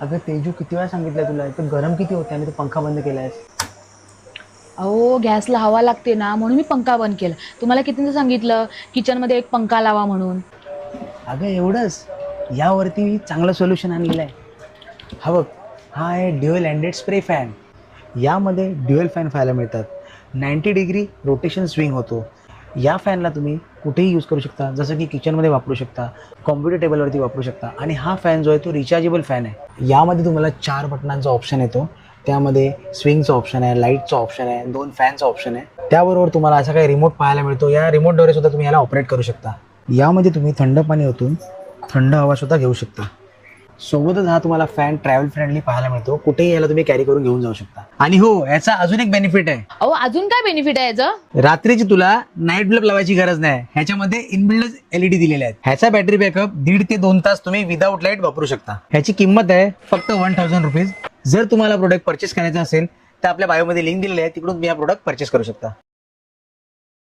अगं तेजू, किती वेळा सांगितलं तुला, तर गरम किती होते आणि तू पंखा बंद केलायस. अहो गॅसला हवा लागते ना म्हणून मी पंखा बंद केला. तुम्हाला कितीदा सांगितलं किचनमध्ये एक पंखा लावा म्हणून. अगं एवढंच, यावरती चांगलं सोल्युशन आणलेलं आहे. हा बघ, हा आहे ड्युअल हँडेड स्प्रे फॅन. यामध्ये ड्युअल फॅन पाहायला मिळतात. 90 डिग्री रोटेशन स्विंग होतो. या फॅनला तुम्ही कुठेही यूज करू शकता, जसं की किचनमध्ये वापरू शकता, कॉम्प्युटर टेबलवरती वापरू शकता. आणि हा फॅन जो आहे तो रिचार्जेबल फॅन आहे. यामध्ये तुम्हाला 4 बटनांचा ऑप्शन येतो. त्यामध्ये स्विंगचा ऑप्शन आहे, लाईटचा ऑप्शन आहे, 2 फॅनचा ऑप्शन आहे. त्याबरोबर तुम्हाला असा काही रिमोट पाहायला मिळतो. या रिमोटद्वारे सुद्धा तुम्ही याला ऑपरेट करू शकता. यामध्ये तुम्ही थंड पाणी ओतून थंड हवा सुद्धा घेऊ शकता. सोबतच हा तुम्हाला फॅन ट्रॅव्हल फ्रेंडली पाहायला मिळतो. कुठेही याला तुम्ही कॅरी करून घेऊन जाऊ शकता. आणि हो, याचा अजून एक बेनिफिट आहे. अहो अजून काय बेनिफिट आहे याचं? रात्रीची तुला नाईट बल्ब लावायची गरज नाही. ह्याच्यामध्ये इनबिल्ड एलईडी दिलेले आहेत. ह्याचा बॅटरी बॅकअप 1.5 ते 2 तास तुम्ही विदाऊट लाईट वापरू शकता. ह्याची किंमत आहे फक्त 1000 रुपीज. जर तुम्हाला प्रोडक्ट परचेस करायचा असेल तर आपल्या बायोमध्ये लिंक दिलेली आहे, तिकडून तुम्ही हा प्रोडक्ट परचेस करू शकता.